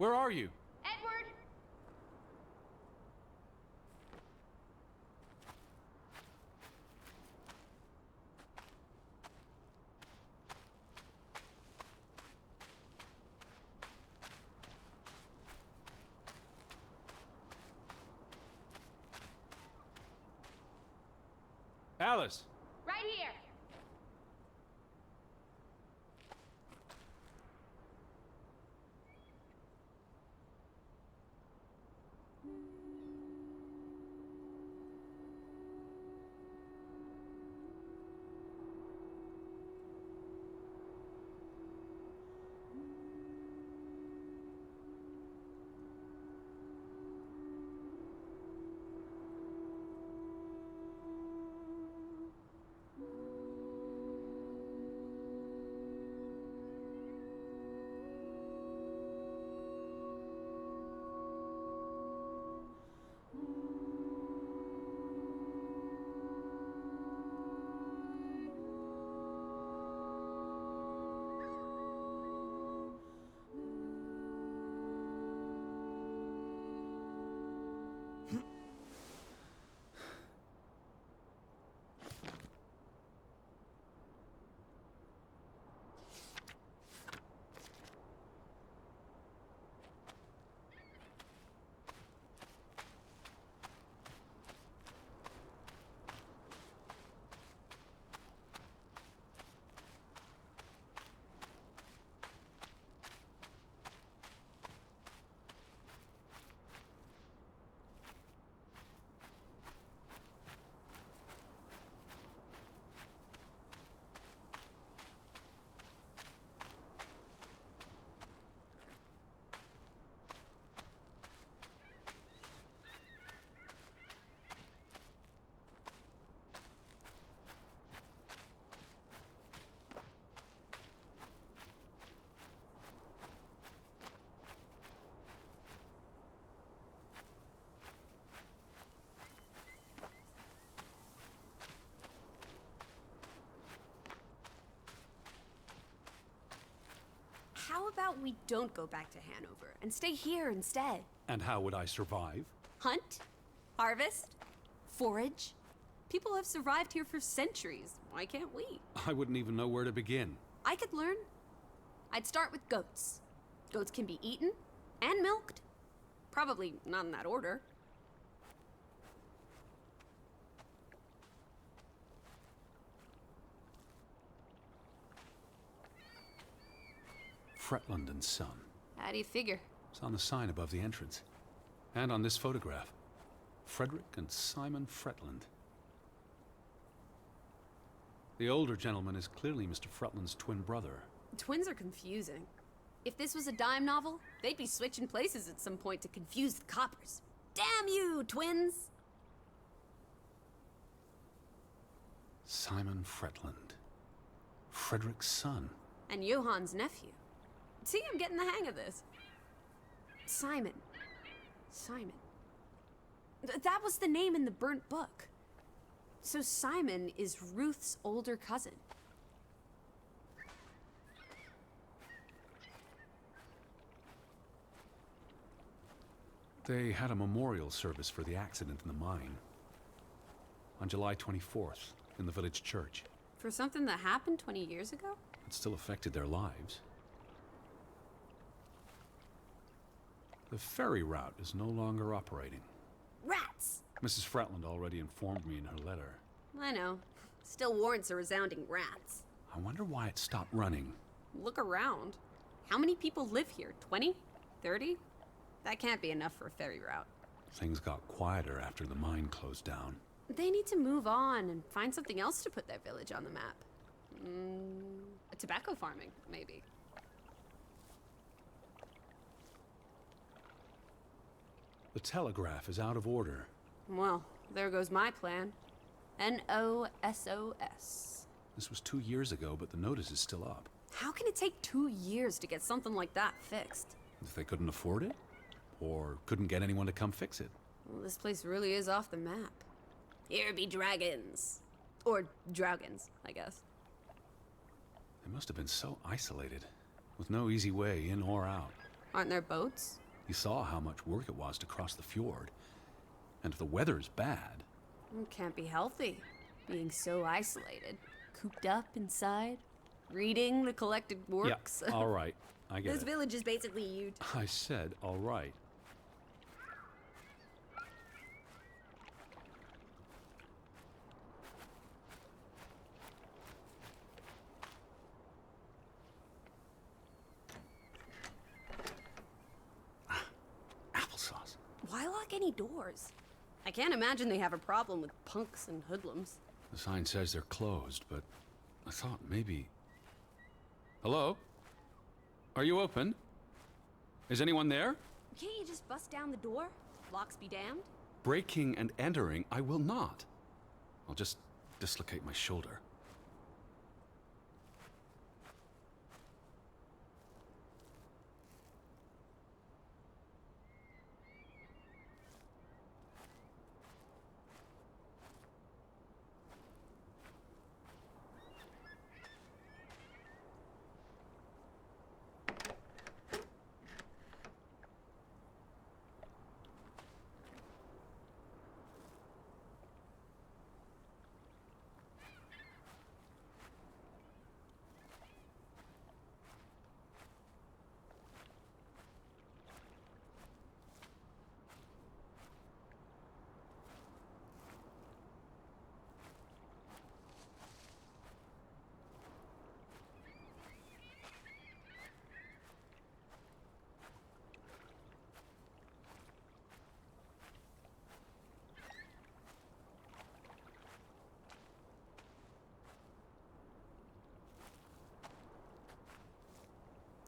Where are you? Edward! Alice! Right here! How about we don't go back to Hanover and stay here instead? And how would I survive? Hunt? Harvest? Forage? People have survived here for centuries. Why can't we? I wouldn't even know where to begin. I could learn. I'd start with goats. Goats can be eaten and milked. Probably not in that order. Fretland and Son. How do you figure? It's on the sign above the entrance. And on this photograph. Frederick and Simon Fretland. The older gentleman is clearly Mr. Fretland's twin brother. Twins are confusing. If this was a dime novel, they'd be switching places at some point to confuse the coppers. Damn you, twins! Simon Fretland. Frederick's son. And Johann's nephew. See, I'm getting the hang of this. Simon. That was the name in the burnt book. So Simon is Ruth's older cousin. They had a memorial service for the accident in the mine. On July 24th, in the village church. For something that happened 20 years ago? It still affected their lives. The ferry route is no longer operating. Rats! Mrs. Fretland already informed me in her letter. I know. Still warrants a resounding rats. I wonder why it stopped running. Look around. How many people live here? 20? 30? That can't be enough for a ferry route. Things got quieter after the mine closed down. They need to move on and find something else to put their village on the map. Tobacco farming, maybe. The telegraph is out of order. Well, there goes my plan. NOSOS. This was 2 years ago, but the notice is still up. How can it take 2 years to get something like that fixed? If they couldn't afford it? Or couldn't get anyone to come fix it? Well, this place really is off the map. Here be dragons. Or Draugans, I guess. They must have been so isolated, with no easy way in or out. Aren't there boats? You saw how much work it was to cross the fjord. And if the weather's bad... It can't be healthy, being so isolated, cooped up inside, reading the collected works. Yeah, all right. I get This it. village is basically you. I said all right. Applesauce. Why lock any doors? I can't imagine they have a problem with punks and hoodlums. The sign says they're closed, but I thought maybe... Hello? Are you open? Is anyone there? Can't you just bust down the door? Locks be damned. Breaking and entering, I will not. I'll just dislocate my shoulder.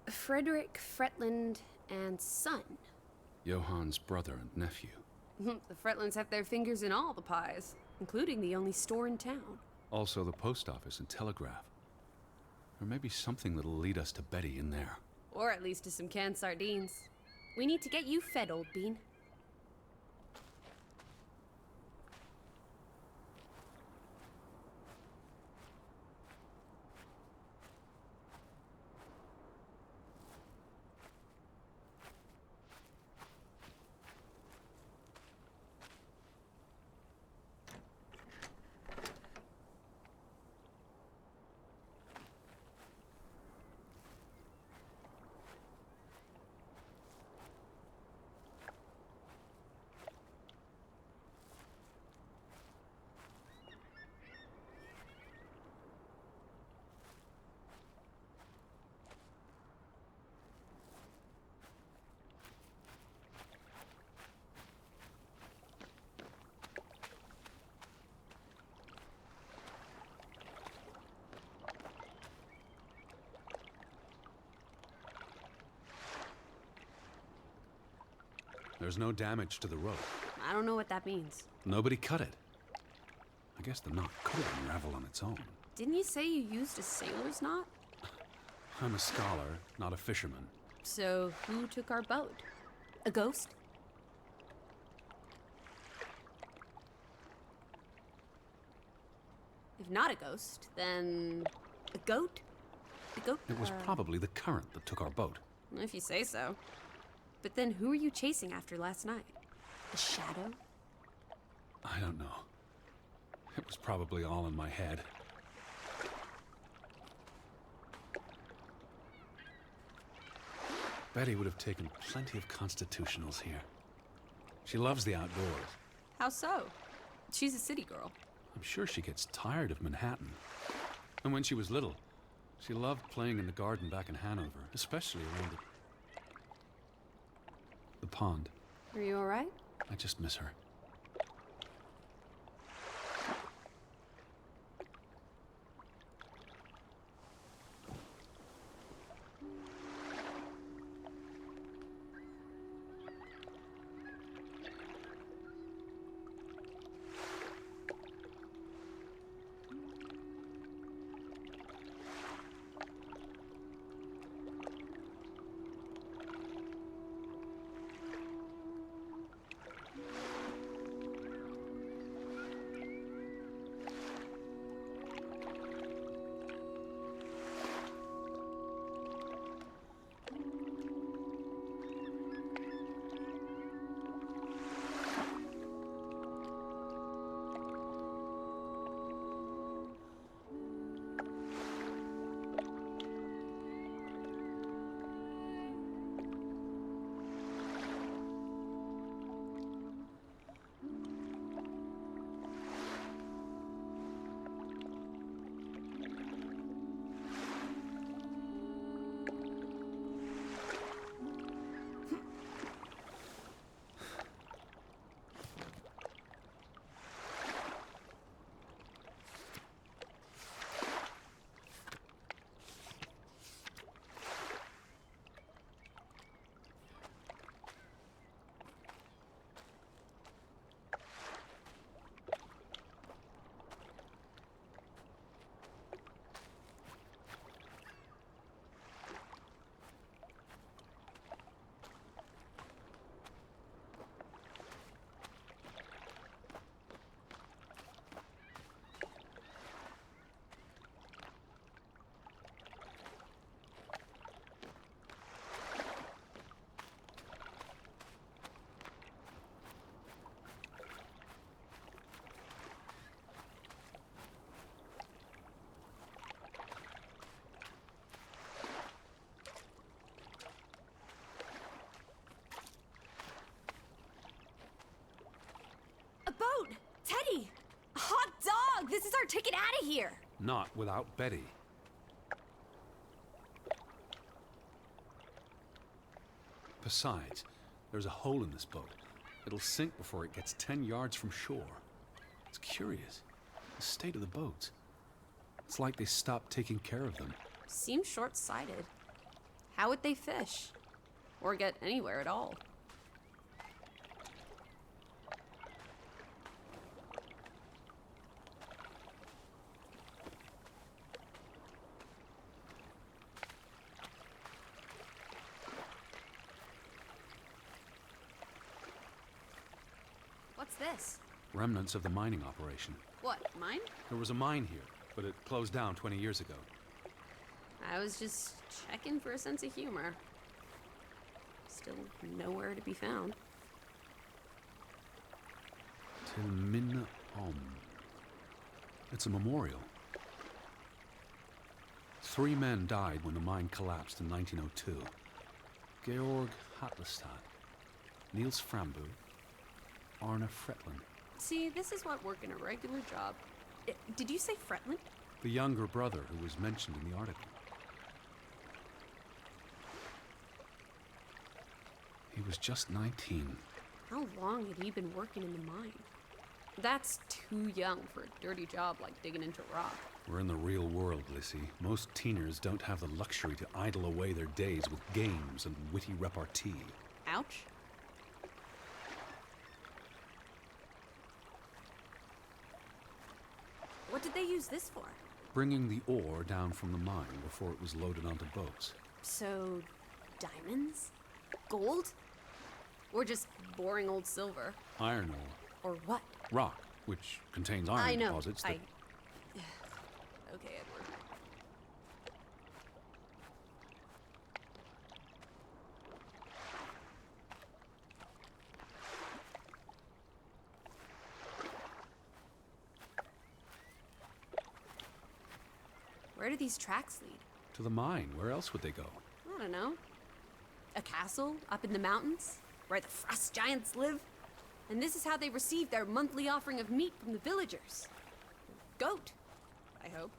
Frederick Fretland and son. Johann's brother and nephew. The Fretlands have their fingers in all the pies, including the only store in town. Also the post office and telegraph. Or maybe something that'll lead us to Betty in there. Or at least to some canned sardines. We need to get you fed, old bean. There's no damage to the rope. I don't know what that means. Nobody cut it. I guess the knot could unravel on its own. Didn't you say you used a sailor's knot? I'm a scholar, not a fisherman. So, who took our boat? A ghost? If not a ghost, then a goat? A goat? It was probably the current that took our boat. If you say so. But then who were you chasing after last night? A shadow? I don't know. It was probably all in my head. Betty would have taken plenty of constitutionals here. She loves the outdoors. How so? She's a city girl. I'm sure she gets tired of Manhattan. And when she was little, she loved playing in the garden back in Hanover, especially around the pond. Are you all right? I just miss her. take it out of here! Not without Betty. Besides, there's a hole in this boat. It'll sink before it gets 10 yards from shore. It's curious. The state of the boats. It's like they stopped taking care of them. Seems short-sighted. How would they fish? Or get anywhere at all? What's this? Remnants of the mining operation. What, mine? There was a mine here, but it closed down 20 years ago. I was just checking for a sense of humor. Still nowhere to be found. Till Min Om. It's a memorial. 3 men died when the mine collapsed in 1902. Georg Hatlestad, Niels Frambu, Arne Fretland. See, this is what working a regular job. Did you say Fretland? The younger brother who was mentioned in the article. He was just 19. How long had he been working in the mine? That's too young for a dirty job like digging into rock. We're in the real world, Lissy. Most teeners don't have the luxury to idle away their days with games and witty repartee. Ouch. What did they use this for? Bringing the ore down from the mine before it was loaded onto boats. So, diamonds? Gold? Or just boring old silver? Iron ore. Or what? Rock, which contains iron I know. deposits that... Okay, Edward. Where do these tracks lead? To the mine. Where else would they go? I don't know. A castle up in the mountains, where the frost giants live? And this is how they receive their monthly offering of meat from the villagers. Goat, I hope.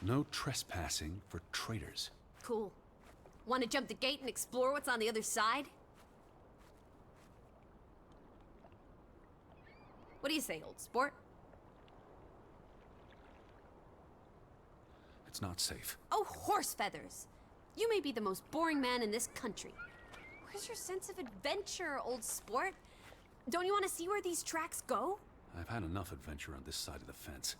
No trespassing for traitors. Cool. Want to jump the gate and explore what's on the other side? What do you say, old sport? It's not safe. Oh, horse feathers! You may be the most boring man in this country. Where's your sense of adventure, old sport? Don't you want to see where these tracks go? I've had enough adventure on this side of the fence.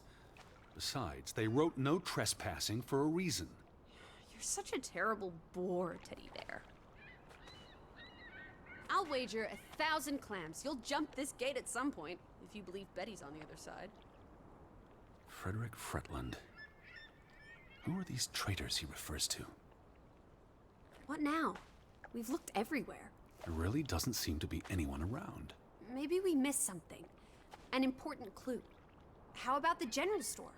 Besides, they wrote no trespassing for a reason. You're such a terrible bore, Teddy Bear. I'll wager 1,000 clams you'll jump this gate at some point, if you believe Betty's on the other side. Frederick Fretland. Who are these traitors he refers to? What now? We've looked everywhere. There really doesn't seem to be anyone around. Maybe we missed something. An important clue. How about the general store?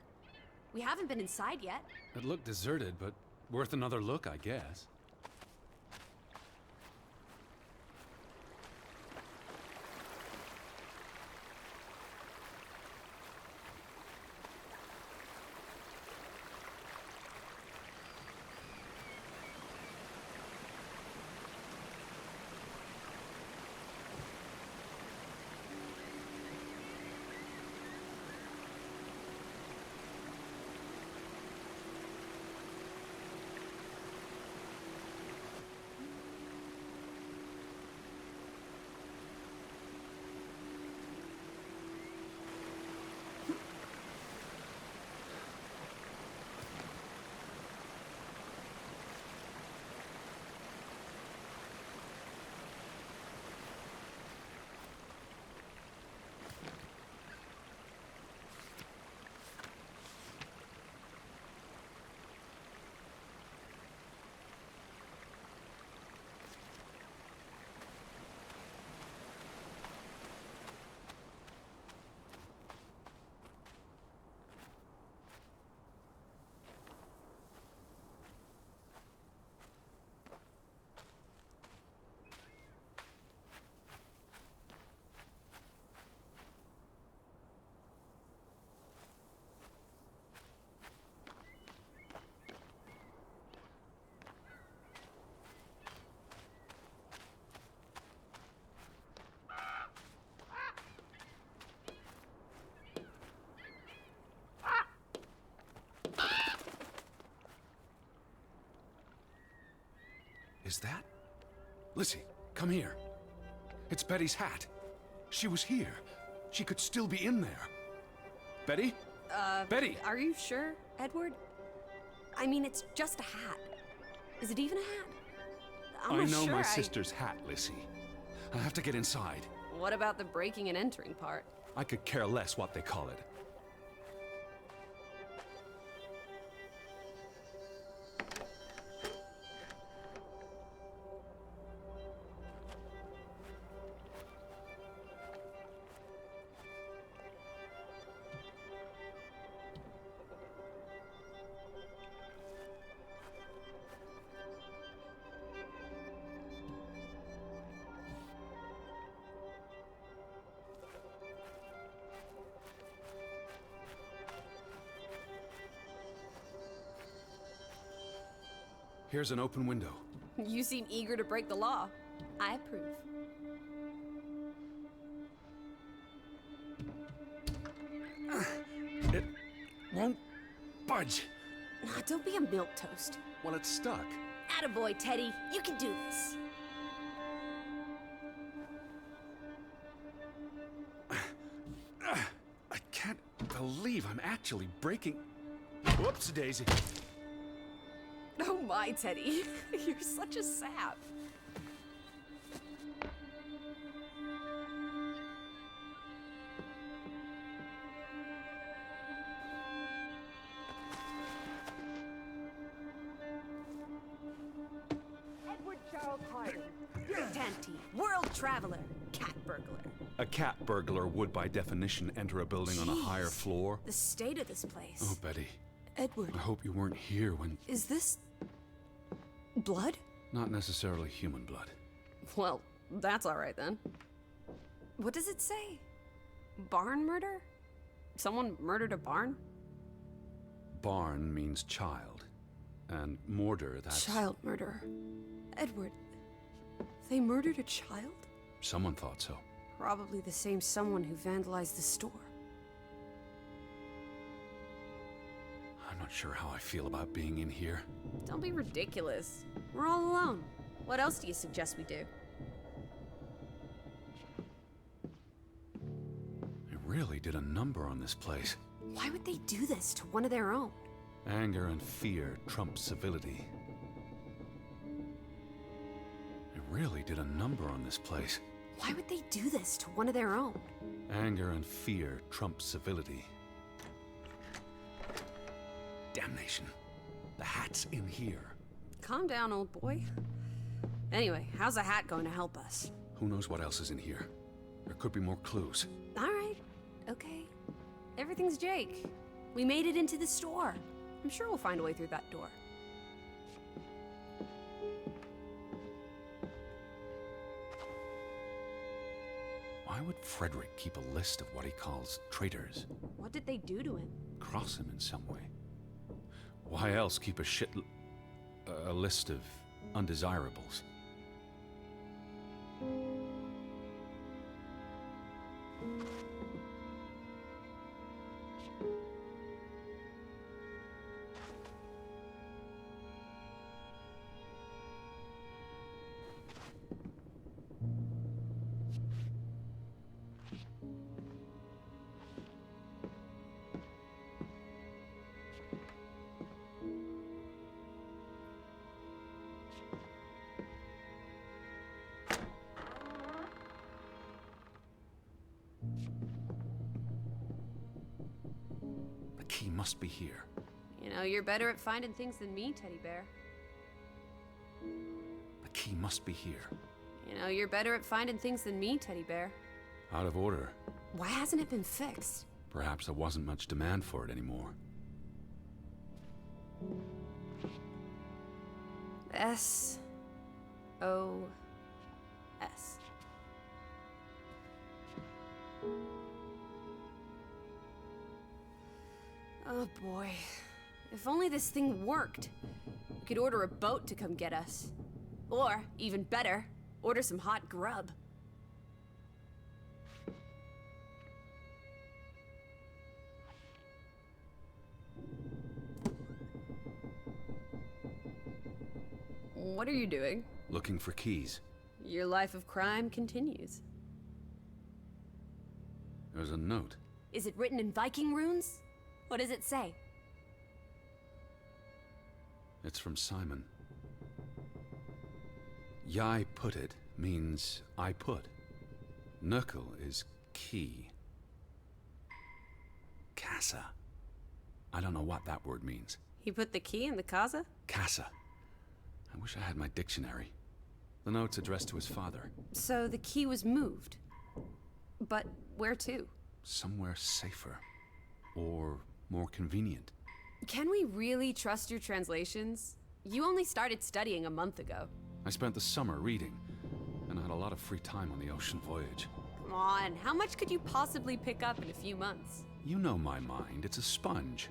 We haven't been inside yet. It looked deserted, but worth another look, I guess. Is that? Lissy, come here. It's Betty's hat. She was here. She could still be in there. Betty? Betty! Are you sure, Edward? I mean, it's just a hat. Is it even a hat? I'm I not know sure. my sister's hat, Lissy. I have to get inside. What about the breaking and entering part? I could care less what they call it. Here's an open window. You seem eager to break the law. I approve. It won't budge. Don't be a milquetoast. Well, it's stuck. Attaboy, Teddy. You can do this. I can't believe I'm actually breaking... Whoops, Daisy. Oh my, Teddy. You're such a sap. Edward Charles Hardena. Tanty. World traveler. Cat burglar. A cat burglar would, by definition, enter a building on a higher Jeez. floor. The state of this place. Oh, Betty. Edward. I hope you weren't here when... Is this... blood? Not necessarily human blood. Well, that's all right then. What does it say? Barn murder? Someone murdered a barn? Barn means child. And mortar, that's... Child murderer. Edward, they murdered a child? Someone thought so. Probably the same someone who vandalized the store. I'm not sure how I feel about being in here. Don't be ridiculous. We're all alone. What else do you suggest we do? They really did a number on this place. Why would they do this to one of their own? Anger and fear trump civility. They really did a number on this place. Why would they do this to one of their own? Anger and fear trump civility. Damnation. The hat's in here. Calm down, old boy. Anyway, how's a hat going to help us? Who knows what else is in here? There could be more clues. All right. Okay. Everything's Jake. We made it into the store. I'm sure we'll find a way through that door. Why would Frederick keep a list of what he calls traitors? What did they do to him? Cross him in some way. Why else keep a list of undesirables? The key must be here. You know, you're better at finding things than me, Teddy Bear. The key must be here. You know, you're better at finding things than me, Teddy Bear. Out of order. Why hasn't it been fixed? Perhaps there wasn't much demand for it anymore. S-O-S. Oh boy. If only this thing worked. We could order a boat to come get us. Or, even better, order some hot grub. What are you doing? looking for keys. Your life of crime continues. There's a note. Is it written in Viking runes? What does it say? It's from Simon. Jeg put it means I put. Nøkkel is key. Casa. I don't know what that word means. He put the key in the casa? Casa. I wish I had my dictionary. The note's addressed to his father. So the key was moved. But where to? Somewhere safer. Or more convenient. Can we really trust your translations? You only started studying a month ago. I spent the summer reading, and I had a lot of free time on the ocean voyage. Come on, how much could you possibly pick up in a few months? You know my mind, it's a sponge.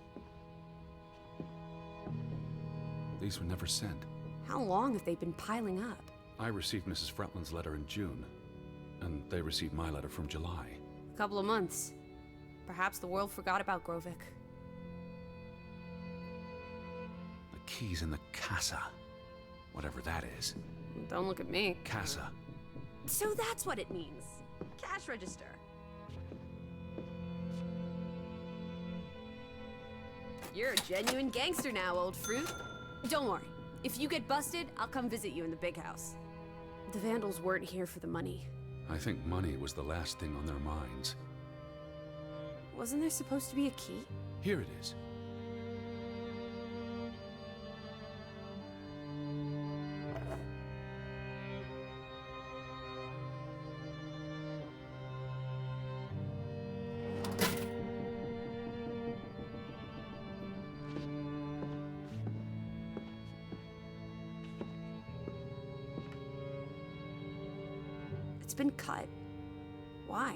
These were never sent. How long have they been piling up? I received Mrs. Fretland's letter in June, and they received my letter from July. A couple of months. Perhaps the world forgot about Grovik. The key's in the casa. Whatever that is. Don't look at me. Casa. So that's what it means. Cash register. You're a genuine gangster now, old fruit. Don't worry. If you get busted, I'll come visit you in the big house. The Vandals weren't here for the money. I think money was the last thing on their minds. Wasn't there supposed to be a key? Here it is. It's been cut. Why?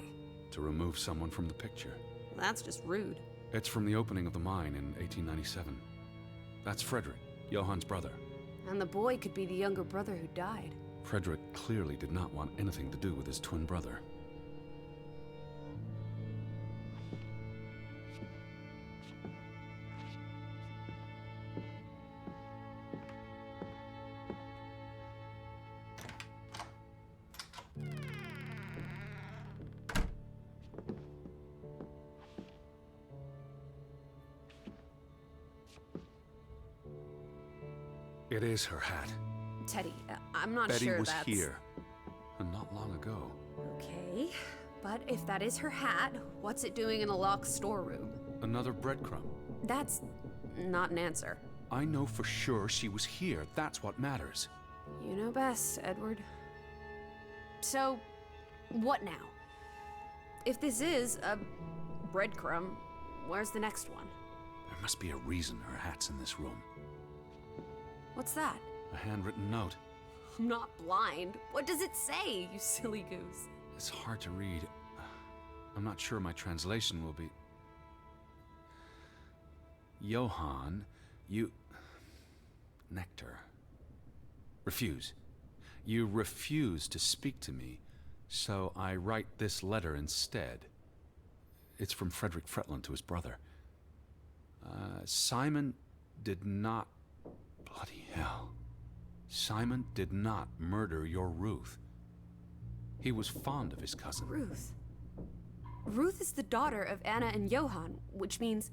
To remove someone from the picture. That's just rude. It's from the opening of the mine in 1897. That's Frederick, Johan's brother. And the boy could be the younger brother who died. Frederick clearly did not want anything to do with his twin brother. It is her hat. Teddy, I'm not Betty sure was that's... here, and not long ago. Okay, but if that is her hat, what's it doing in a locked storeroom? Another breadcrumb. That's not an answer. I know for sure she was here. That's what matters. You know best, Edward. So, what now? If this is a breadcrumb, where's the next one? There must be a reason her hat's in this room. What's that? A handwritten note. I'm not blind. What does it say, you silly goose? It's hard to read. I'm not sure my translation will be... Johan, you... Nectar. Refuse. You refuse to speak to me, so I write this letter instead. It's from Frederick Fretland to his brother. Simon did not... Bloody hell. Simon did not murder your Ruth. He was fond of his cousin. Ruth. Ruth is the daughter of Anna and Johan, which means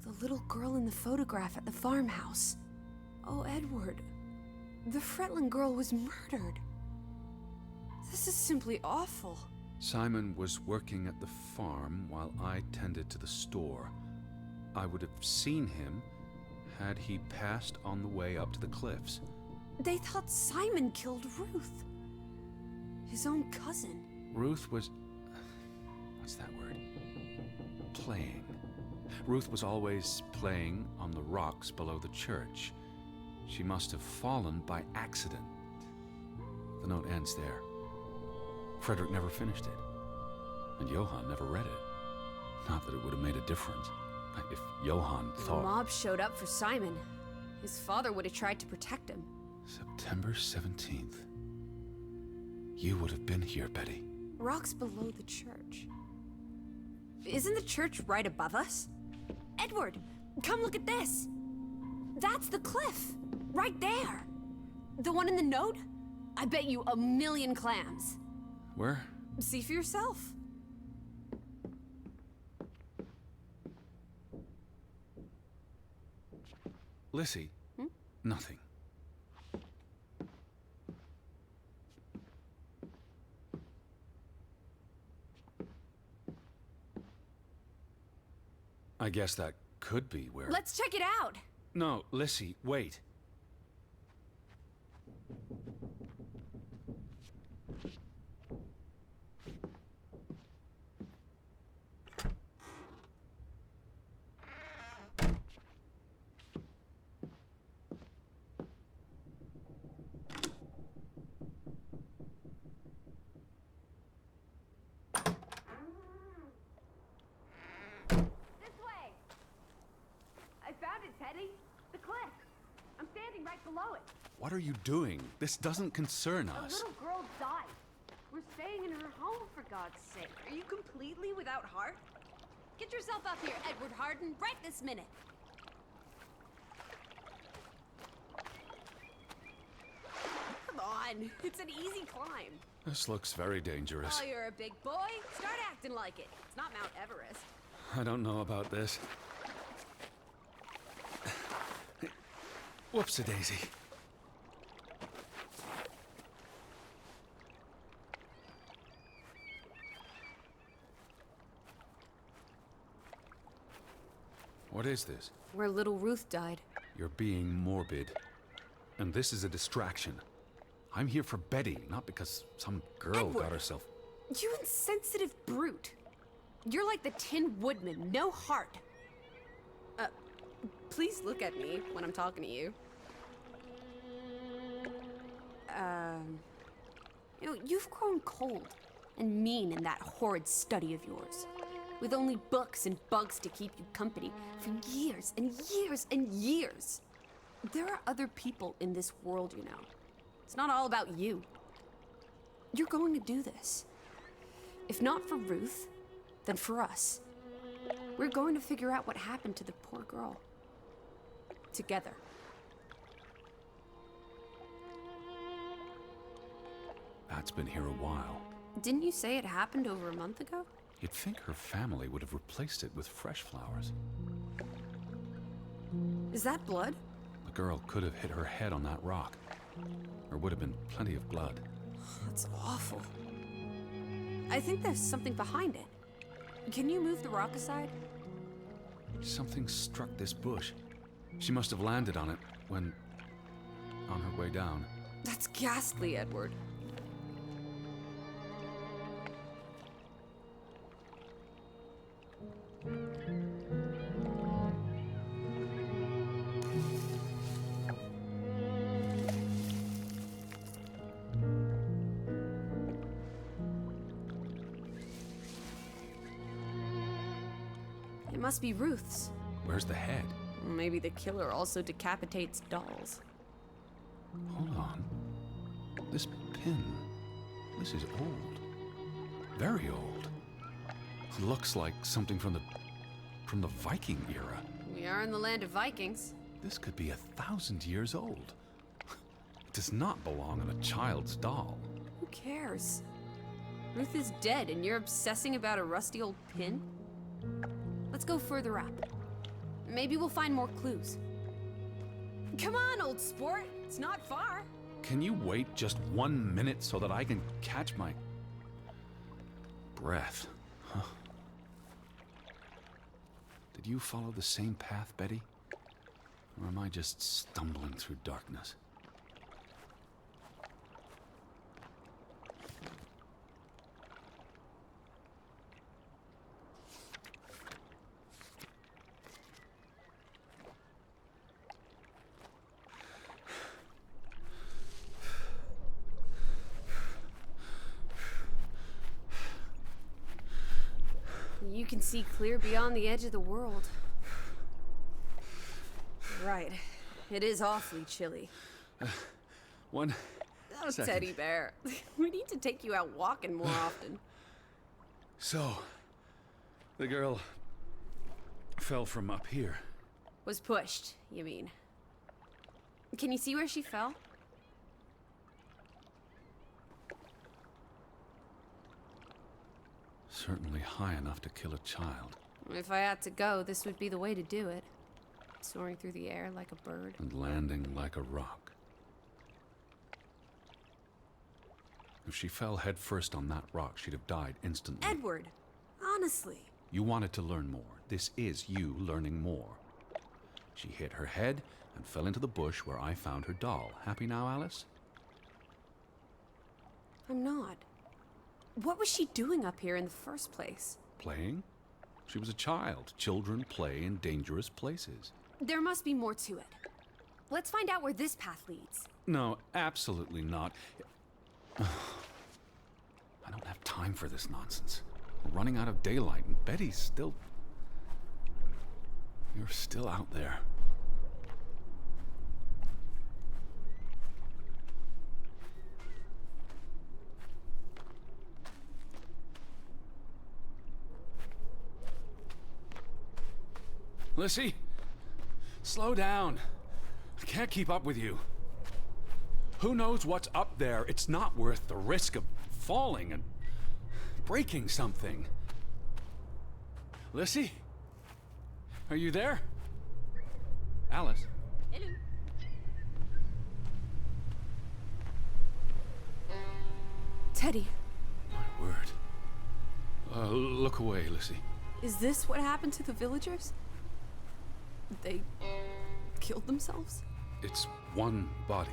the little girl in the photograph at the farmhouse. Oh, Edward. The Fretland girl was murdered. This is simply awful. Simon was working at the farm while I tended to the store. I would have seen him had he passed on the way up to the cliffs. They thought Simon killed Ruth. His own cousin. Ruth was... what's that word? Playing. Ruth was always playing on the rocks below the church. She must have fallen by accident. The note ends there. Frederick never finished it. And Johan never read it. Not that it would have made a difference. If Johan thought... The mob showed up for Simon. His father would have tried to protect him. September 17th. You would have been here, Betty. Rocks below the church. Isn't the church right above us? Edward, come look at this. That's the cliff. Right there. The one in the note? I bet you a million clams. Where? See for yourself. Lissy? Nothing. I guess that could be where... Let's check it out. No, Lissy, wait. What are you doing? This doesn't concern us. A little girl died. We're staying in her home, for God's sake. Are you completely without heart? Get yourself up here, Edward Harden, right this minute. Come on, it's an easy climb. This looks very dangerous. Oh, you're a big boy. Start acting like it. It's not Mount Everest. I don't know about this. Whoops-a-daisy. What is this? Where little Ruth died. You're being morbid. And this is a distraction. I'm here for Betty, not because some girl Edward, got herself... You insensitive brute. You're like the Tin Woodman, no heart. Please look at me when I'm talking to you. You've grown cold and mean in that horrid study of yours. With only books and bugs to keep you company for years and years and years. There are other people in this world, you know. It's not all about you. You're going to do this. If not for Ruth, then for us. We're going to figure out what happened to the poor girl. Together. That's been here a while. Didn't you say it happened over a month ago? You'd think her family would have replaced it with fresh flowers. Is that blood? The girl could have hit her head on that rock. There would have been plenty of blood. That's awful. I think there's something behind it. Can you move the rock aside? Something struck this bush. She must have landed on it when... on her way down. That's ghastly, Edward. It must be Ruth's. Where's the head? Maybe the killer also decapitates dolls. Hold on. This pin... this is old. Very old. Looks like something from the Viking era. We are in the land of Vikings. This could be 1,000 years old. It does not belong on a child's doll. Who cares? Ruth is dead and you're obsessing about a rusty old pin? Let's go further up. Maybe we'll find more clues. Come on, old sport. It's not far. Can you wait just 1 minute so that I can catch my breath? Huh. Did you follow the same path, Betty? Or am I just stumbling through darkness? You can see clear beyond the edge of the world. Right. It is awfully chilly. One Oh, second. teddy bear. We need to take you out walking more often. So, the girl fell from up here. Was pushed, you mean. Can you see where she fell? Certainly high enough to kill a child. If I had to go, this would be the way to do it. Soaring through the air like a bird. And landing like a rock. If she fell headfirst on that rock, she'd have died instantly. Edward, honestly. You wanted to learn more. This is you learning more. She hit her head and fell into the bush where I found her doll. Happy now, Alice? I'm not. What was she doing up here in the first place? Playing? She was a child. Children play in dangerous places. There must be more to it. Let's find out where this path leads. No, absolutely not. I don't have time for this nonsense. We're running out of daylight, and Betty's still... You're still out there. Lissy, slow down. I can't keep up with you. Who knows what's up there? It's not worth the risk of falling and breaking something. Lissy? Are you there? Alice? Hello. Teddy, My word. Look away, Lissy. is this what happened to the villagers? They killed themselves? It's one body.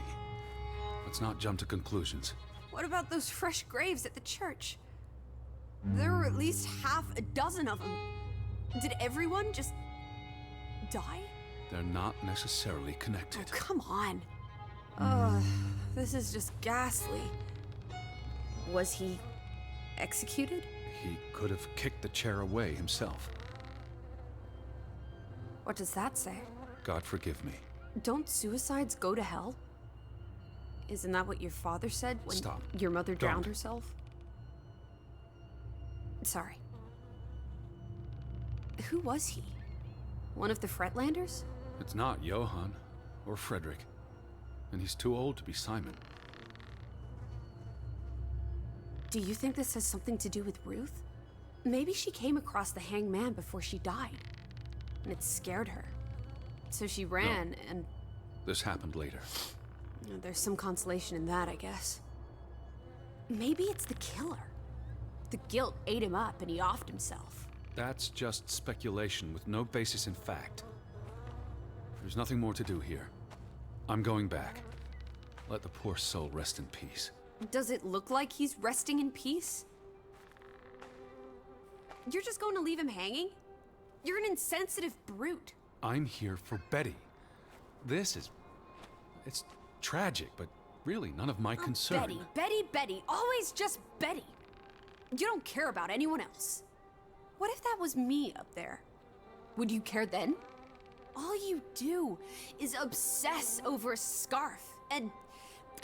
Let's not jump to conclusions. What about those fresh graves at the church? There were at least half a dozen of them. Did everyone just die? They're not necessarily connected. Oh, come on. This is just ghastly. Was he executed? He could have kicked the chair away himself. What does that say? God forgive me. Don't suicides go to hell? Isn't that what your father said when Stop. your mother drowned Don't. herself? Sorry. Who was he? One of the Fretlanders? It's not Johann or Frederick. And he's too old to be Simon. Do you think this has something to do with Ruth? Maybe she came across the hanged man before she died, and it scared her. So she ran, and This happened later. there's some consolation in that, I guess. Maybe it's the killer. The guilt ate him up, and he offed himself. That's just speculation with no basis in fact. There's nothing more to do here. I'm going back. Let the poor soul rest in peace. Does it look like he's resting in peace? You're just going to leave him hanging? You're an insensitive brute. I'm here for Betty. It's tragic, but really none of my concern. Betty, Betty, Betty. Always just Betty. You don't care about anyone else. What if that was me up there? Would you care then? All you do is obsess over a scarf and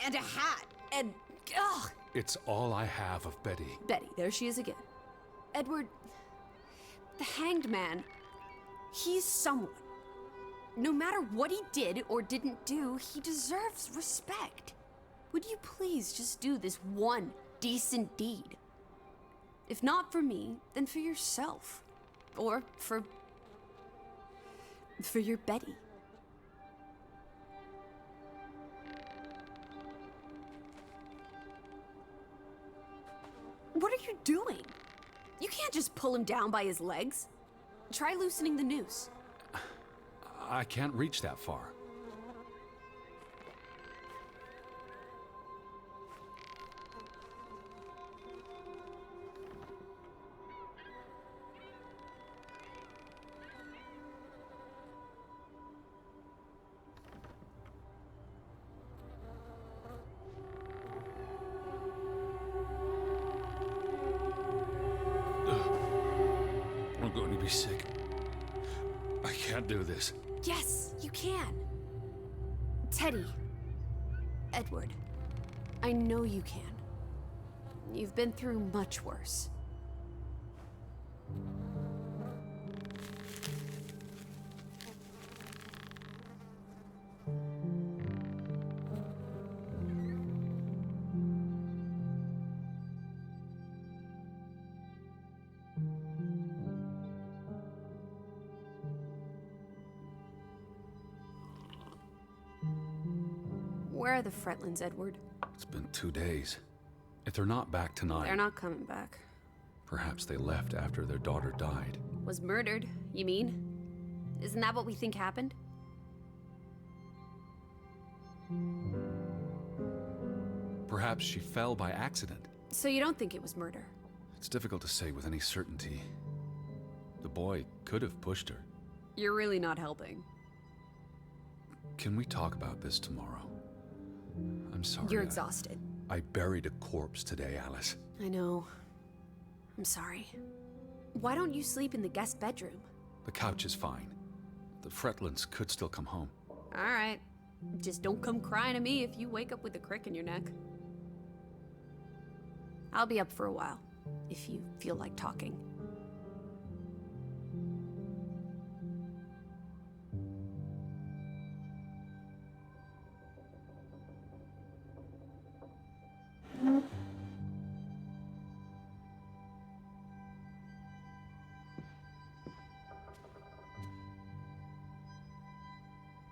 a hat and ugh. It's all I have of Betty. Betty, there she is again. Edward, the hanged man, he's someone. No matter what he did or didn't do, he deserves respect. Would you please just do this one decent deed? If not for me, then for yourself. Or for your Betty. What are you doing? You can't just pull him down by his legs. Try loosening the noose. I can't reach that far. I'm going to be sick. I can't do this. Yes, you can. Teddy. Edward. I know you can. You've been through much worse. Where are the Fretlands, Edward? It's been 2 days. If they're not back tonight... They're not coming back. Perhaps they left after their daughter died. Was murdered, you mean? Isn't that what we think happened? Perhaps she fell by accident. So you don't think it was murder? It's difficult to say with any certainty. The boy could have pushed her. You're really not helping. Can we talk about this tomorrow? I'm sorry. You're exhausted. I buried a corpse today, Alice. I know. I'm sorry. Why don't you sleep in the guest bedroom? The couch is fine. The Fretlands could still come home. All right. Just don't come crying to me if you wake up with a crick in your neck. I'll be up for a while, if you feel like talking.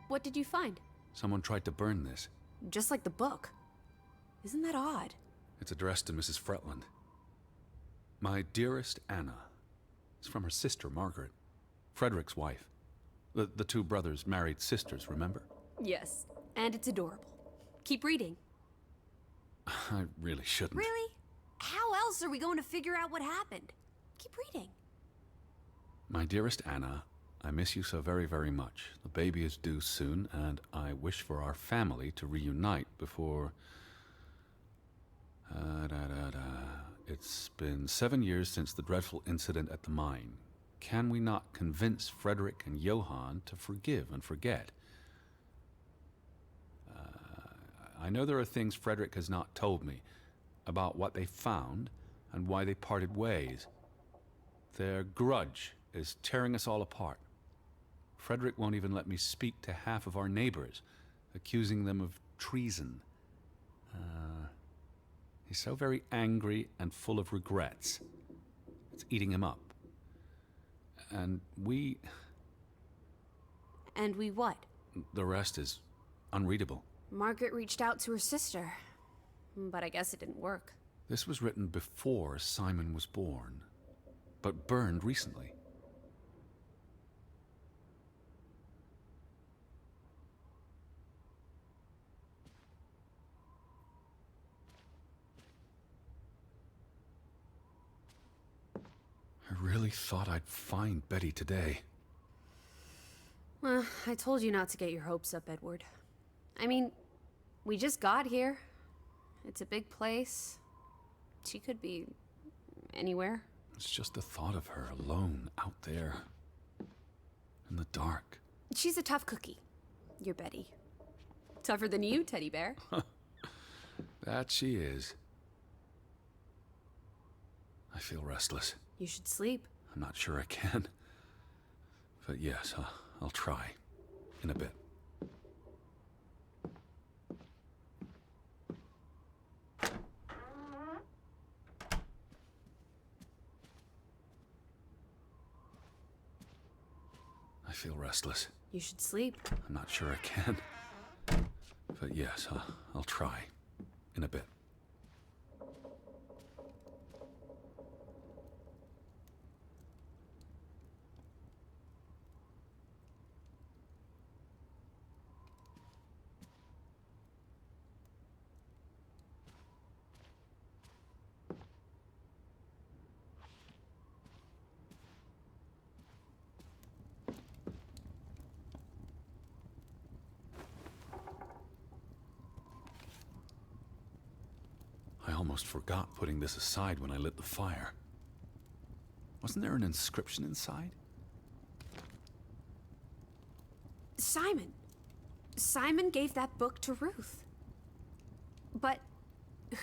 What did you find? Someone tried to burn this. Just like the book. Isn't that odd? It's addressed to Mrs. Fretland. My dearest Anna. It's from her sister, Margaret. Frederick's wife. The two brothers married sisters, remember? Yes, and it's adorable. Keep reading. I really shouldn't. Really? How else are we going to figure out what happened? Keep reading. My dearest Anna, I miss you so very, very much. The baby is due soon, and I wish for our family to reunite before... It's been 7 years since the dreadful incident at the mine. Can we not convince Frederick and Johann to forgive and forget? I know there are things Frederick has not told me about what they found and why they parted ways. Their grudge is tearing us all apart. Frederick won't even let me speak to half of our neighbors, accusing them of treason. He's so very angry and full of regrets. It's eating him up. And we... And we what? The rest is unreadable. Margaret reached out to her sister, but I guess it didn't work. This was written before Simon was born, but burned recently. I really thought I'd find Betty today. Well, I told you not to get your hopes up, Edward. I mean, we just got here. It's a big place. She could be anywhere. It's just the thought of her alone out there in the dark. She's a tough cookie, your Betty. Tougher than you, teddy bear. That she is. I feel restless. You should sleep. I'm not sure I can. But yes, I'll try. In a bit. I feel restless. You should sleep. I'm not sure I can. But yes, I'll try. In a bit. I almost forgot putting this aside when I lit the fire. Wasn't there an inscription inside? Simon. Simon gave that book to Ruth. But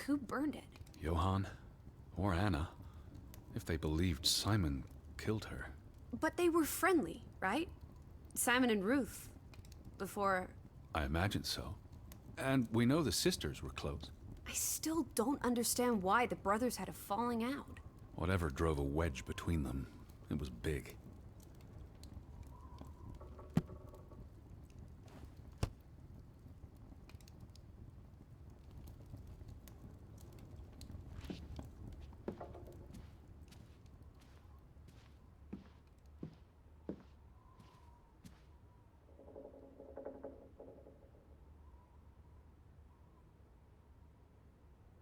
who burned it? Johann or Anna, if they believed Simon killed her. But they were friendly, right? Simon and Ruth. Before... I imagine so. And we know the sisters were close. I still don't understand why the brothers had a falling out. Whatever drove a wedge between them, it was big.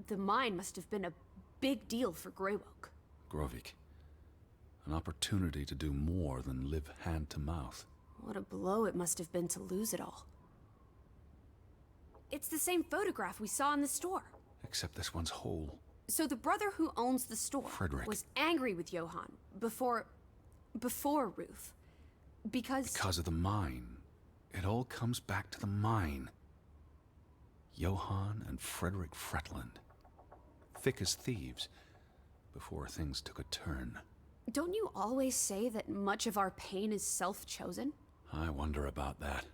The mine must have been a big deal for Greywoke. Grovik. An opportunity to do more than live hand to mouth. What a blow it must have been to lose it all. It's the same photograph we saw in the store. Except this one's whole. So the brother who owns the store Frederick. was angry with Johann before Ruth. Because of the mine. It all comes back to the mine. Johann and Frederick Fretland. Thick as thieves, before things took a turn. Don't you always say that much of our pain is self-chosen? I wonder about that.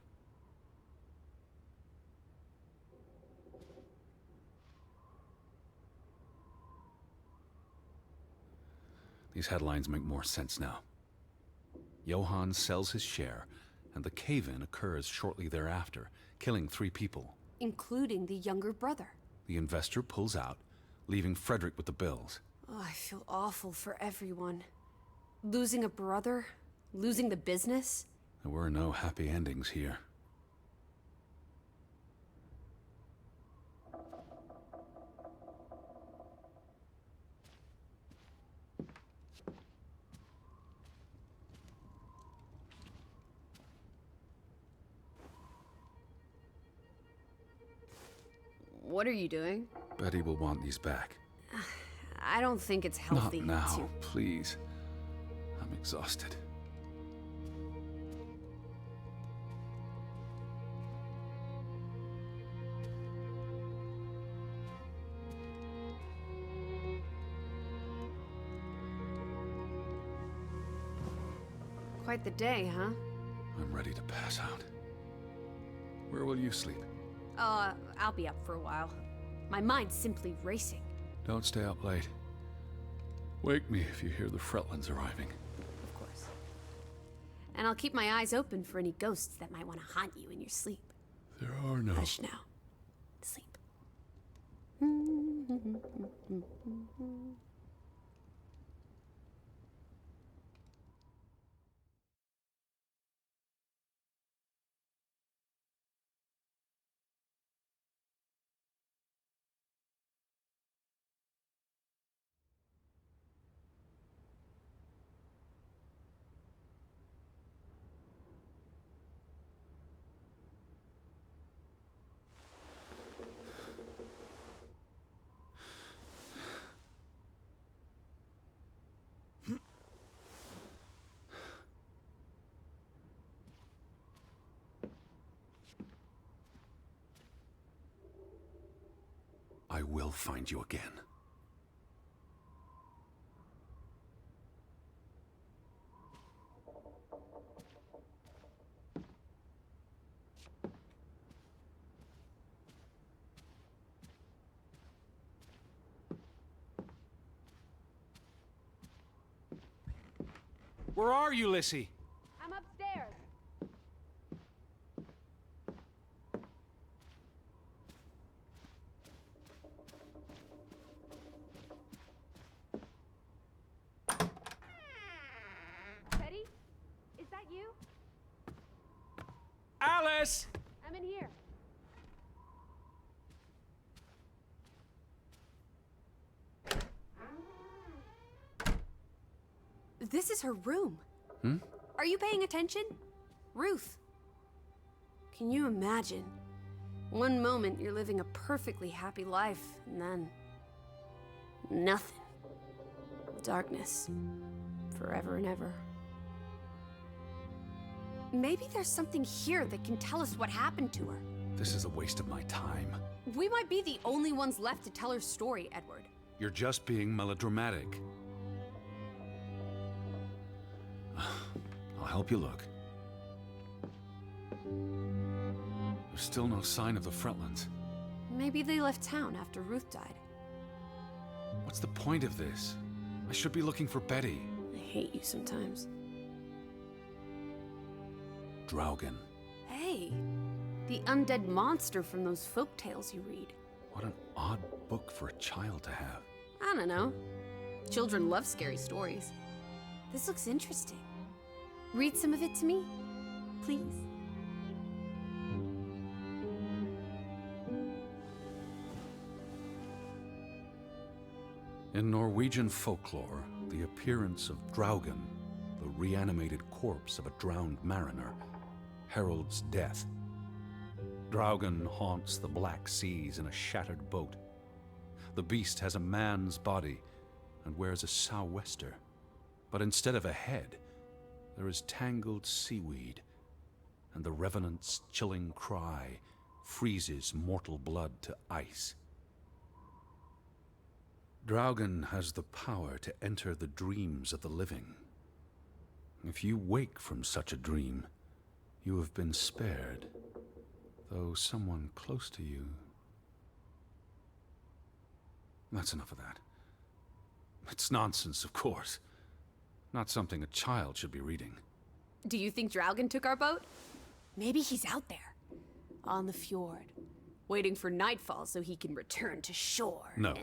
These headlines make more sense now. Johann sells his share, and the cave-in occurs shortly thereafter, killing 3 people. Including the younger brother. The investor pulls out, leaving Frederick with the bills. Oh, I feel awful for everyone. Losing a brother, losing the business. There were no happy endings here. What are you doing? Betty will want these back. I don't think it's healthy Not now, to... please. I'm exhausted. Quite the day, huh? I'm ready to pass out. Where will you sleep? I'll be up for a while. My mind's simply racing. Don't stay up late. Wake me if you hear the Fretlands arriving. Of course. And I'll keep my eyes open for any ghosts that might want to haunt you in your sleep. There are no... Hush now. Sleep. I will find you again. Where are you, Lissy? I'm upstairs. Betty? Is that you? Alice! I'm in here. This is her room. Hmm? Are you paying attention? Ruth. Can you imagine? One moment you're living a perfectly happy life, and then... nothing. Darkness. Forever and ever. Maybe there's something here that can tell us what happened to her. This is a waste of my time. We might be the only ones left to tell her story, Edward. You're just being melodramatic. I'll help you look. There's still no sign of the Fretlands. Maybe they left town after Ruth died. What's the point of this? I should be looking for Betty. I hate you sometimes. Draugen. Hey, the undead monster from those folk tales you read. What an odd book for a child to have. I don't know. Children love scary stories. This looks interesting. Read some of it to me, please. In Norwegian folklore, the appearance of Draugen, the reanimated corpse of a drowned mariner, heralds death. Draugen haunts the Black Seas in a shattered boat. The beast has a man's body and wears a sou'wester, but instead of a head, there is tangled seaweed, and the revenant's chilling cry freezes mortal blood to ice. Draugen has the power to enter the dreams of the living. If you wake from such a dream, you have been spared, though someone close to you... That's enough of that. It's nonsense, of course. Not something a child should be reading. Do you think Draugen took our boat? Maybe he's out there, on the fjord, waiting for nightfall so he can return to shore. No.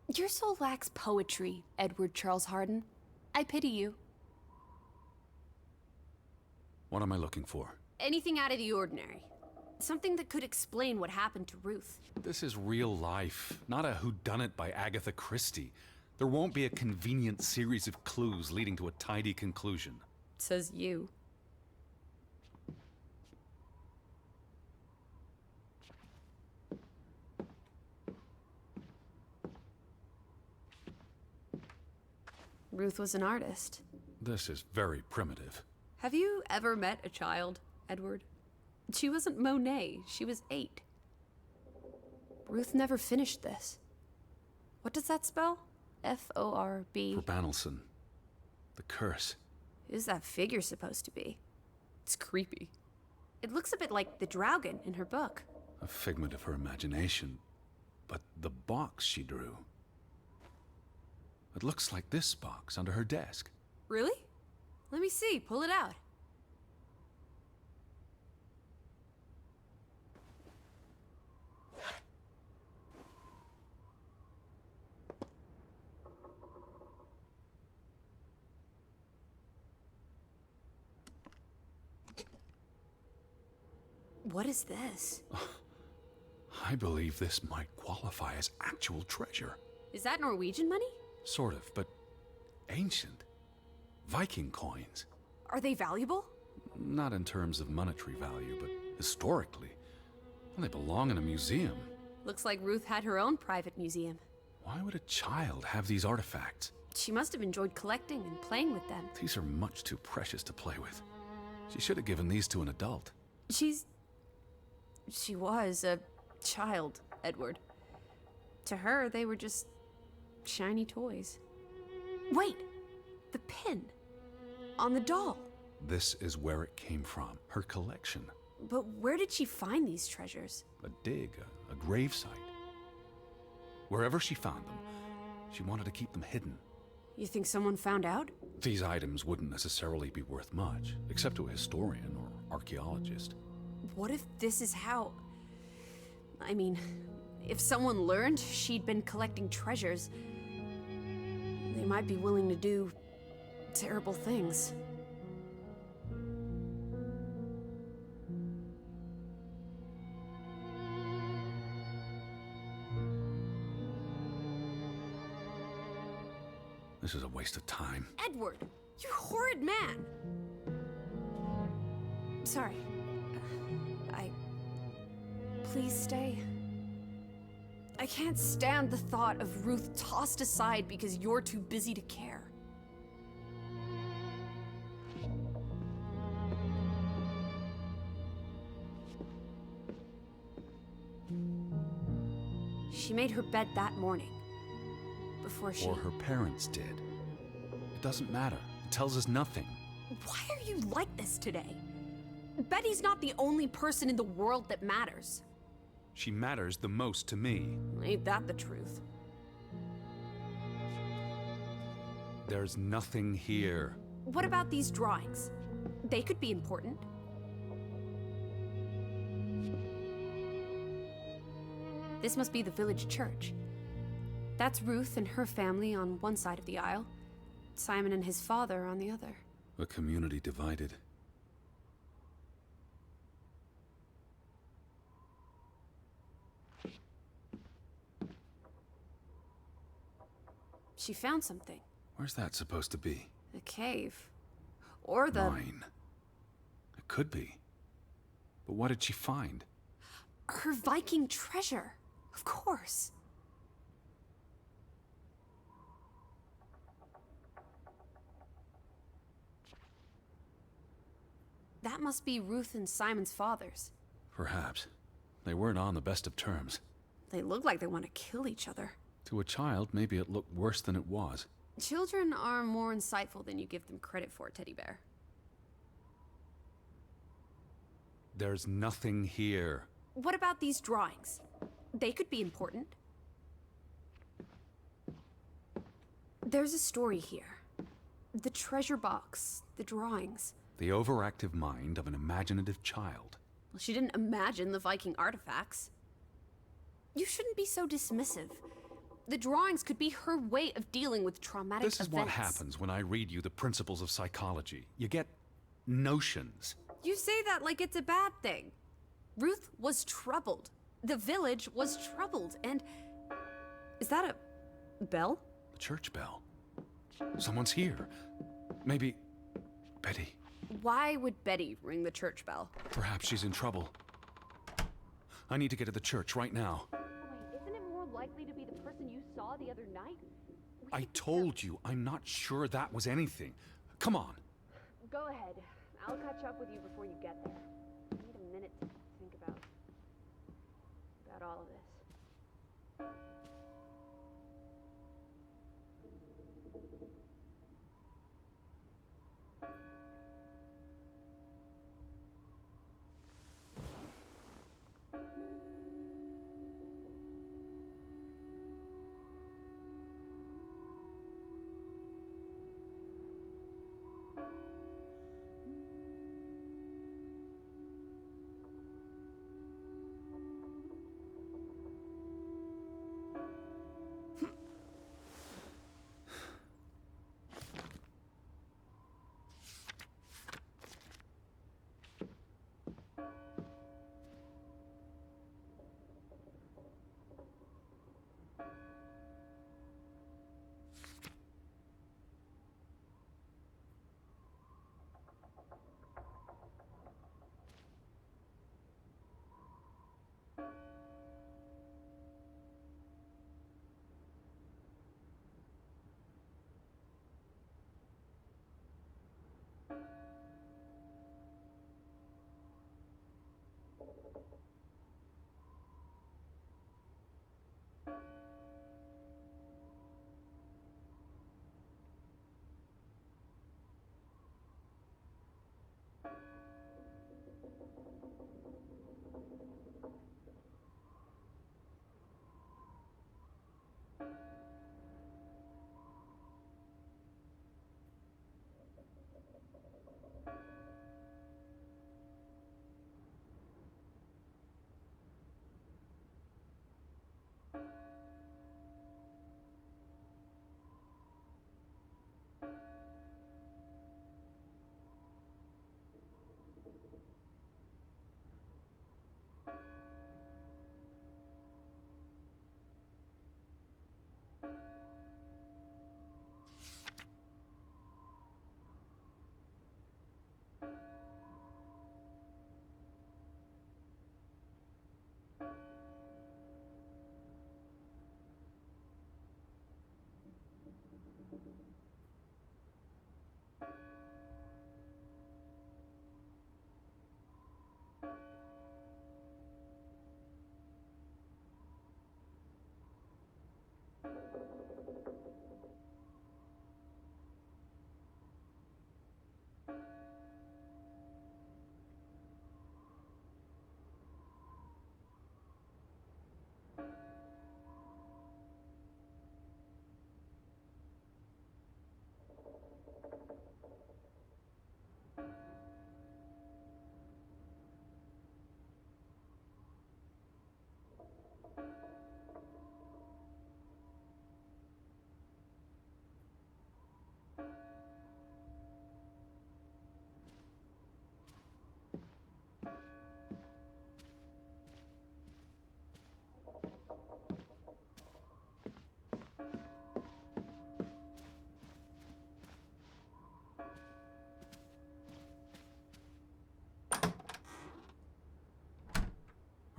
And your soul lacks poetry, Edward Charles Harden. I pity you. What am I looking for? Anything out of the ordinary. Something that could explain what happened to Ruth. This is real life, not a whodunit by Agatha Christie. There won't be a convenient series of clues leading to a tidy conclusion. Says you. Ruth was an artist. This is very primitive. Have you ever met a child, Edward? She wasn't Monet, she was 8. Ruth never finished this. What does that spell? F-O-R-B. Verbanelson. The curse. Who's that figure supposed to be? It's creepy. It looks a bit like the Draugen in her book. A figment of her imagination. But the box she drew... It looks like this box under her desk. Really? Let me see, pull it out. What is this? I believe this might qualify as actual treasure. Is that Norwegian money? Sort of, but ancient. Viking coins. Are they valuable? Not in terms of monetary value, but historically. Well, they belong in a museum. Looks like Ruth had her own private museum. Why would a child have these artifacts? She must have enjoyed collecting and playing with them. These are much too precious to play with. She should have given these to an adult. She was a child, Edward. To her, they were just shiny toys. Wait! The pin! On the doll! This is where it came from, her collection. But where did she find these treasures? A dig, a grave site. Wherever she found them, she wanted to keep them hidden. You think someone found out? These items wouldn't necessarily be worth much, except to a historian or archaeologist. What if this is how... I mean, if someone learned she'd been collecting treasures, they might be willing to do terrible things. This is a waste of time. Edward, you horrid man! Sorry. Please stay. I can't stand the thought of Ruth tossed aside because you're too busy to care. She made her bed that morning. Before she... Or her parents did. It doesn't matter. It tells us nothing. Why are you like this today? Betty's not the only person in the world that matters. She matters the most to me. Ain't that the truth? There's nothing here. What about these drawings? They could be important. This must be the village church. That's Ruth and her family on one side of the aisle, Simon and his father on the other. A community divided. She found something. Where's that supposed to be? A cave. Or the... Mine. It could be. But what did she find? Her Viking treasure. Of course. That must be Ruth and Simon's fathers. Perhaps. They weren't on the best of terms. They look like they want to kill each other. To a child, maybe it looked worse than it was. Children are more insightful than you give them credit for, Teddy Bear. There's nothing here. What about these drawings? They could be important. There's a story here. The treasure box, the drawings. The overactive mind of an imaginative child. Well, she didn't imagine the Viking artifacts. You shouldn't be so dismissive. The drawings could be her way of dealing with traumatic events. This is what happens when I read you the principles of psychology. You get notions. You say that like it's a bad thing. Ruth was troubled. The village was troubled, and... Is that a bell? The church bell. Someone's here. Maybe... Betty. Why would Betty ring the church bell? Perhaps she's in trouble. I need to get to the church right now. Wait, isn't it more likely to be the person you saw the other night? I told you, I'm not sure that was anything. Come on. Go ahead. I'll catch up with you before you get there. I need a minute to think about all of this.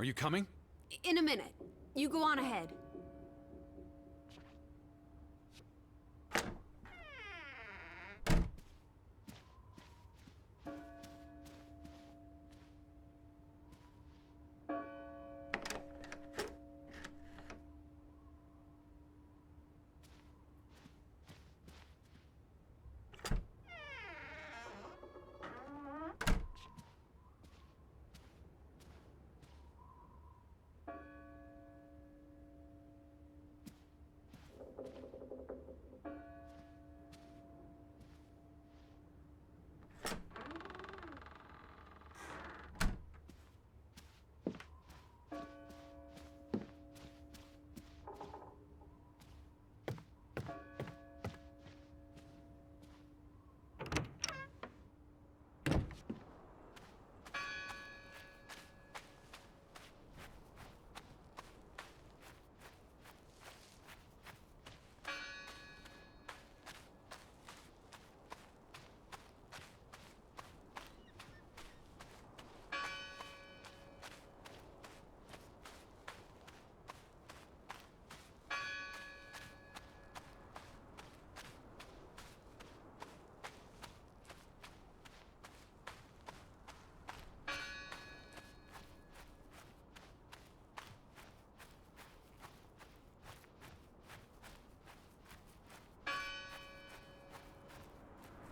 Are you coming? In a minute. You go on ahead.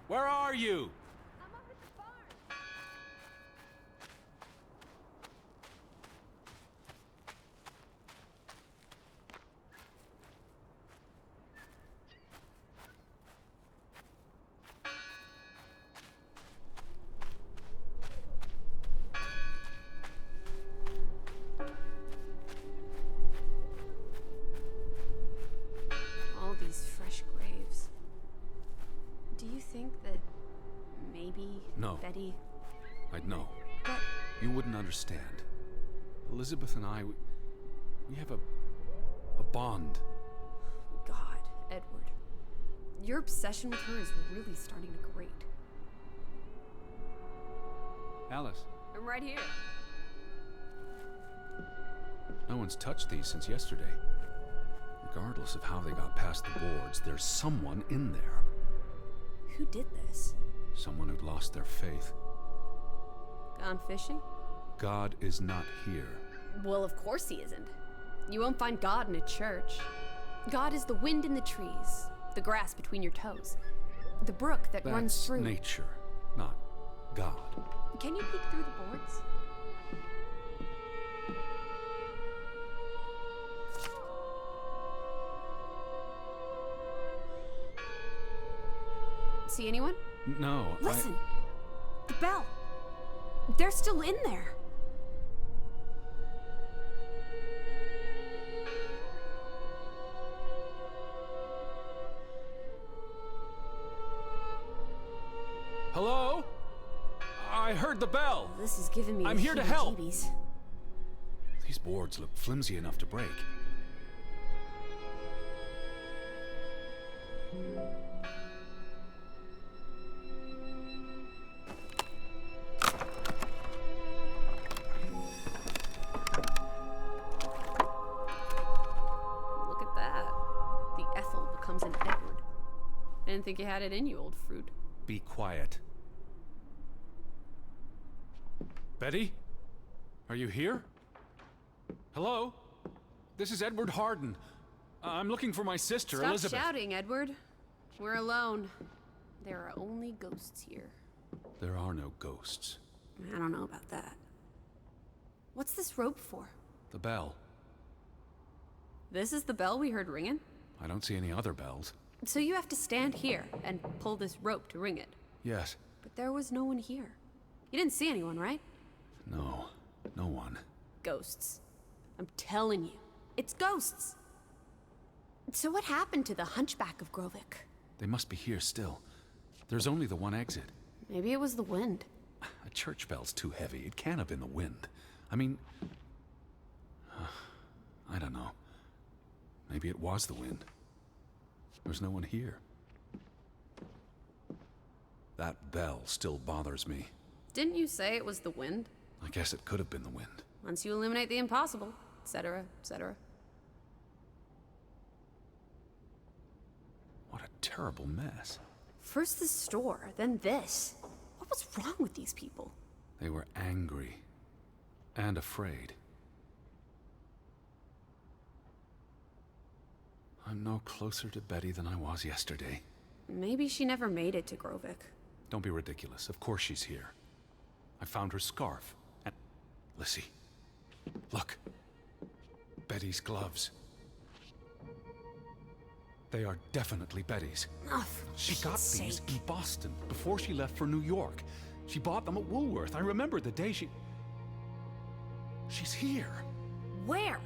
Where are you? I'm up at the barn. All these fresh graves. Do you think that maybe No. Betty... I'd know. But You wouldn't understand. Elizabeth and I, we have a bond. God, Edward. Your obsession with her is really starting to grate. Alice, I'm right here. no one's touched these since yesterday. Regardless of how they got past the boards, there's someone in there. Who did this? Someone who'd lost their faith. Gone fishing? God is not here. Well, of course he isn't. You won't find God in a church. God is the wind in the trees, the grass between your toes, the brook that runs That's through. nature, not God. Can you peek through the boards? See anyone? No, Listen! The bell! They're still in there! Hello? I heard the bell. This is giving me I'm the here to help. heebie-jeebies. These boards look flimsy enough to break. Look at that. The Ethel becomes an Edward. I didn't think you had it in you, old fruit. Be quiet. Betty? Are you here? Hello? This is Edward Harden. I'm looking for my sister, Stop Elizabeth. shouting, Edward. We're alone. There are only ghosts here. There are no ghosts. I don't know about that. What's this rope for? The bell. This is the bell we heard ringing? I don't see any other bells. So you have to stand here and pull this rope to ring it. Yes. But there was no one here. You didn't see anyone, right? No. No one. Ghosts. I'm telling you. It's ghosts! So what happened to the hunchback of Grovik? They must be here still. There's only the one exit. Maybe it was the wind. A church bell's too heavy. It can't have been the wind. I mean... I don't know. Maybe it was the wind. There's no one here. That bell still bothers me. Didn't you say it was the wind? I guess it could have been the wind. Once you eliminate the impossible, etc., etc. What a terrible mess. First the store, then this. What was wrong with these people? They were angry and afraid. I'm no closer to Betty than I was yesterday. Maybe she never made it to Grovik. Don't be ridiculous. Of course she's here. I found her scarf. And... Lissy. Look. Betty's gloves. They are definitely Betty's. Oh, She got these in Boston before she left for New York. She bought them at Woolworth. I remember the day she... She's here. Where?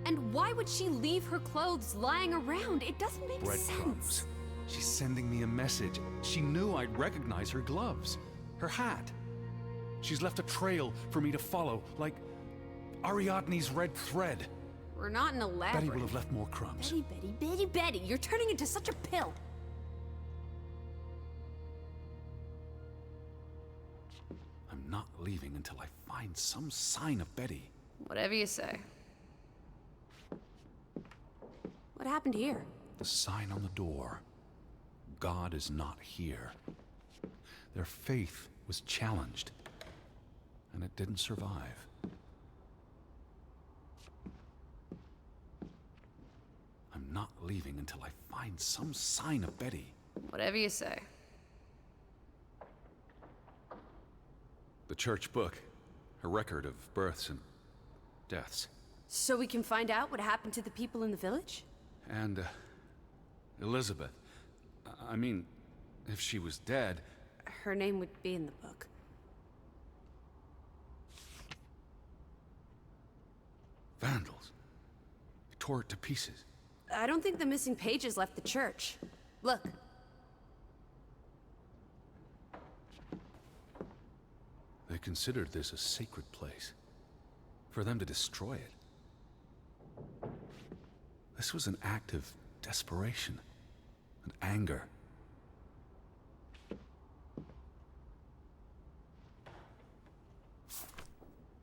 And why would she leave her clothes lying around? It doesn't make Breadcrumbs. sense. She's sending me a message. She knew I'd recognize her gloves, her hat. She's left a trail for me to follow, like Ariadne's red thread. We're not in a labyrinth. Betty will have left more crumbs. Betty, you're turning into such a pill. I'm not leaving until I find some sign of Betty. Whatever you say. What happened here? The sign on the door. God is not here. Their faith was challenged, and it didn't survive. I'm not leaving until I find some sign of Betty. Whatever you say. The church book, a record of births and deaths. So we can find out what happened to the people in the village? And, Elizabeth. I mean, if she was dead... Her name would be in the book. Vandals. They tore it to pieces. I don't think the missing pages left the church. Look. They considered this a sacred place. For them to destroy it. This was an act of desperation and anger.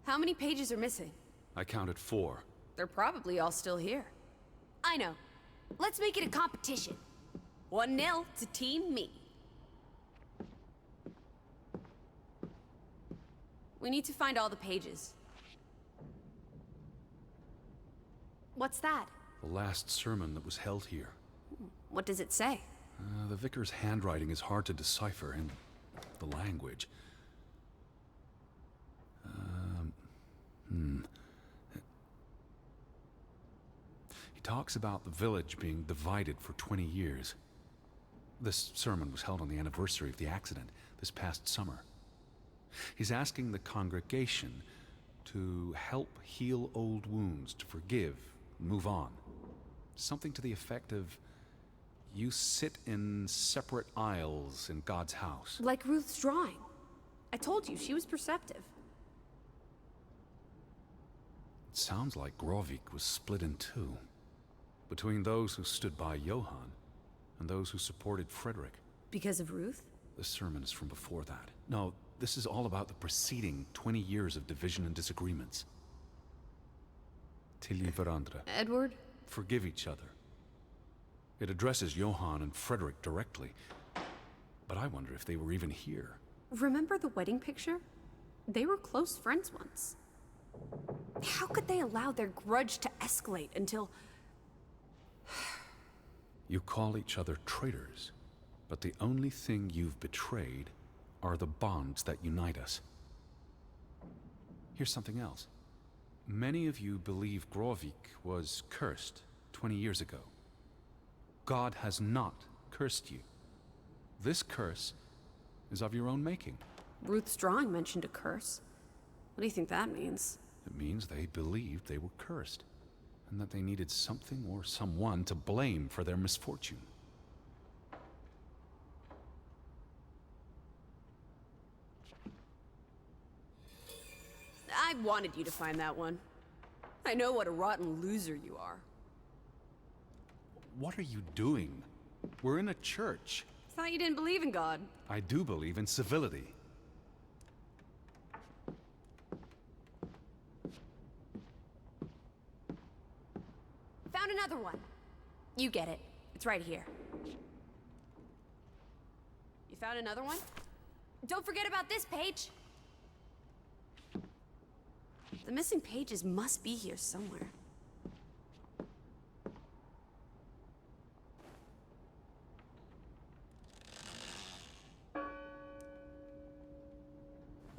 How many pages are missing? I counted 4. They're probably all still here. I know. Let's make it a competition. 1-0 to Team Me. We need to find all the pages. What's that? The last sermon that was held here. What does it say? The vicar's handwriting is hard to decipher, and the language. He talks about the village being divided for 20 years. This sermon was held on the anniversary of the accident this past summer. He's asking the congregation to help heal old wounds, to forgive, move on. Something to the effect of, you sit in separate aisles in God's house. Like Ruth's drawing. I told you, she was perceptive. It sounds like Grovik was split in two, between those who stood by Johann and those who supported Frederick. Because of Ruth? This sermon is from before that. No, this is all about the preceding 20 years of division and disagreements. Tilly varandra. Edward? Forgive each other. It addresses Johann and Frederick directly, but I wonder if they were even here. Remember the wedding picture? They were close friends once. How could they allow their grudge to escalate until... You call each other traitors, but the only thing you've betrayed are the bonds that unite us. Here's something else. Many of you believe Grovik was cursed 20 years ago. God has not cursed you. This curse is of your own making. Ruth's drawing mentioned a curse. What do you think that means? It means they believed they were cursed, and that they needed something or someone to blame for their misfortune. I wanted you to find that one. I know what a rotten loser you are. What are you doing? We're in a church. Thought you didn't believe in God. I do believe in civility. found another one. You get it. It's right here. You found another one? Don't forget about this page. The missing pages must be here somewhere.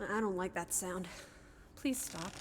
I don't like that sound. Please stop.